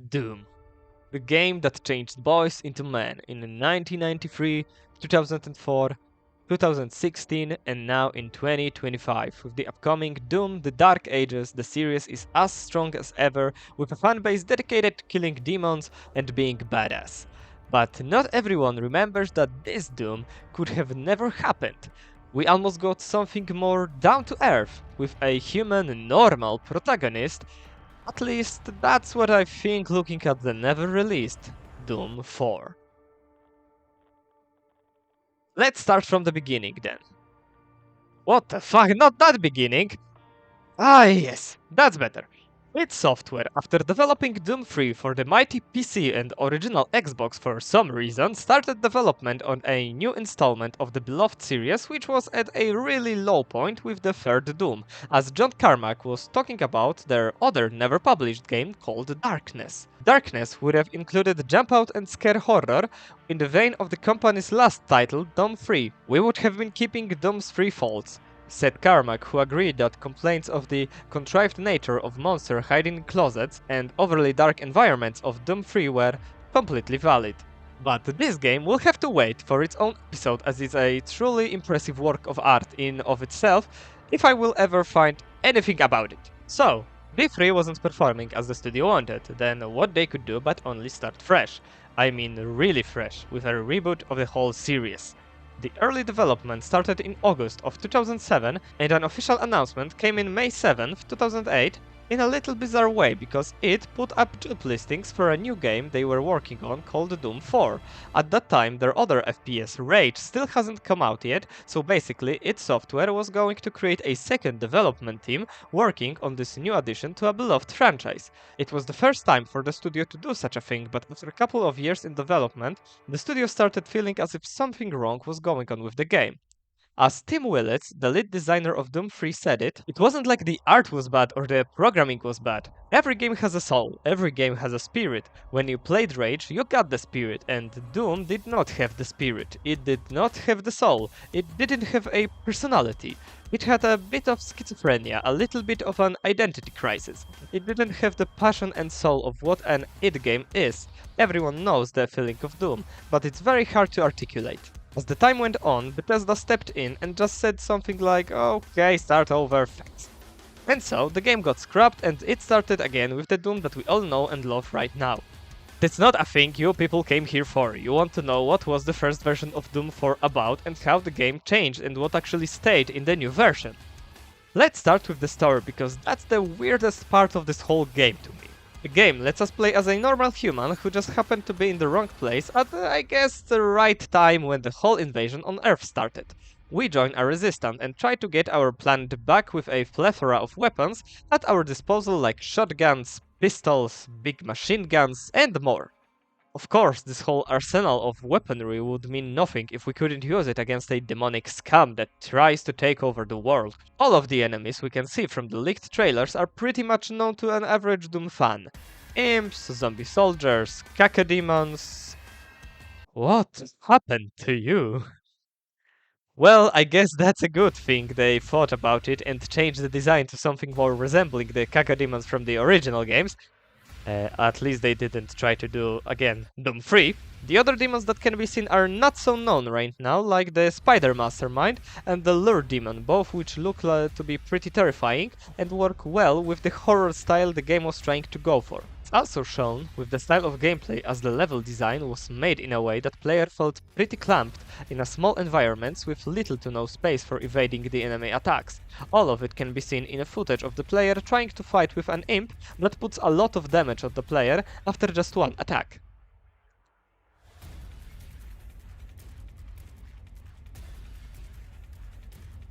Doom, the game that changed boys into men in 1993, 2004, 2016, and now in 2025. With the upcoming Doom The Dark Ages, the series is as strong as ever, with a fanbase dedicated to killing demons and being badass. But not everyone remembers that this Doom could have never happened. We almost got something more down to earth, with a human, normal protagonist. At least that's what I think looking at the never released Doom 4. Let's start from the beginning then. What the fuck, not that beginning! Ah yes, that's better. id Software, after developing Doom 3 for the mighty PC and original Xbox for some reason, started development on a new installment of the beloved series, which was at a really low point with the third Doom, as John Carmack was talking about their other never published game called Darkness. Darkness would have included jump out and scare horror in the vein of the company's last title, Doom 3. We would have been keeping Doom's three faults, said Carmack, who agreed that complaints of the contrived nature of monsters hiding in closets and overly dark environments of Doom 3 were completely valid. But this game will have to wait for its own episode, as it's a truly impressive work of art in of itself, if I will ever find anything about it. So, D3 wasn't performing as the studio wanted, then what they could do but only start fresh. I mean really fresh, with a reboot of the whole series. The early development started in August of 2007, and an official announcement came in May 7, 2008, in a little bizarre way, because it put up job listings for a new game they were working on called Doom 4. At that time, their other FPS, Rage, still hasn't come out yet, so basically id Software was going to create a second development team working on this new addition to a beloved franchise. It was the first time for the studio to do such a thing, but after a couple of years in development, the studio started feeling as if something wrong was going on with the game. As Tim Willits, the lead designer of Doom 3 said it wasn't like the art was bad or the programming was bad. Every game has a soul, every game has a spirit. When you played Rage, you got the spirit, and Doom did not have the spirit. It did not have the soul. It didn't have a personality. It had a bit of schizophrenia, a little bit of an identity crisis. It didn't have the passion and soul of what an id game is. Everyone knows the feeling of Doom, but it's very hard to articulate. As the time went on, Bethesda stepped in and just said something like, okay, start over, thanks. And so, the game got scrapped and it started again with the Doom that we all know and love right now. That's not a thing you people came here for. You want to know what was the first version of Doom 4 about and how the game changed and what actually stayed in the new version. Let's start with the story, because that's the weirdest part of this whole game to me. The game lets us play as a normal human who just happened to be in the wrong place at, I guess, the right time when the whole invasion on Earth started. We join a resistance and try to get our planet back with a plethora of weapons at our disposal, like shotguns, pistols, big machine guns, and more. Of course, this whole arsenal of weaponry would mean nothing if we couldn't use it against a demonic scum that tries to take over the world. All of the enemies we can see from the leaked trailers are pretty much known to an average Doom fan. Imps, zombie soldiers, cacodemons... What happened to you? Well, I guess that's a good thing they thought about it and changed the design to something more resembling the cacodemons from the original games. At least they didn't try to do, again, Doom 3. The other demons that can be seen are not so known right now, like the Spider Mastermind and the Lure Demon, both which look to be pretty terrifying and work well with the horror style the game was trying to go for. It's also shown with the style of gameplay, as the level design was made in a way that player felt pretty clamped in a small environments with little to no space for evading the enemy attacks. All of it can be seen in a footage of the player trying to fight with an imp that puts a lot of damage on the player after just one attack.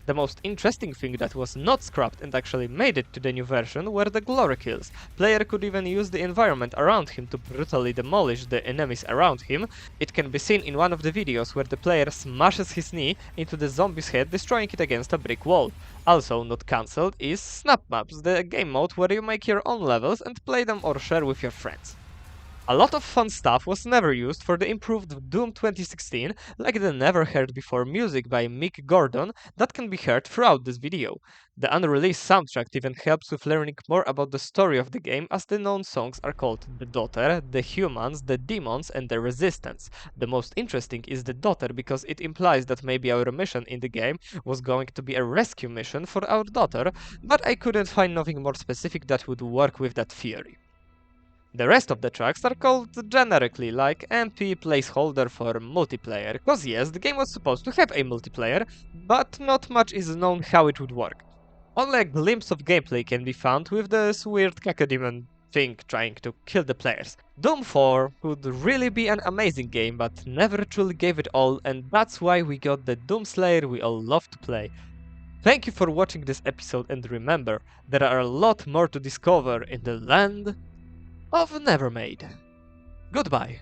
The most interesting thing that was not scrapped and actually made it to the new version were the glory kills. Player could even use the environment around him to brutally demolish the enemies around him. It can be seen in one of the videos where the player smashes his knee into the zombie's head, destroying it against a brick wall. Also not cancelled is Snap Maps, the game mode where you make your own levels and play them or share with your friends. A lot of fun stuff was never used for the improved Doom 2016, like the never heard before music by Mick Gordon that can be heard throughout this video. The unreleased soundtrack even helps with learning more about the story of the game, as the known songs are called The Daughter, The Humans, The Demons, and The Resistance. The most interesting is The Daughter because it implies that maybe our mission in the game was going to be a rescue mission for our daughter, but I couldn't find nothing more specific that would work with that theory. The rest of the tracks are called generically, like MP placeholder for multiplayer, cause yes, the game was supposed to have a multiplayer, but not much is known how it would work. Only a glimpse of gameplay can be found with this weird cacodemon thing trying to kill the players. Doom 4 could really be an amazing game, but never truly gave it all, and that's why we got the Doomslayer we all love to play. Thank you for watching this episode, and remember, there are a lot more to discover in the land of NeverMade. Goodbye.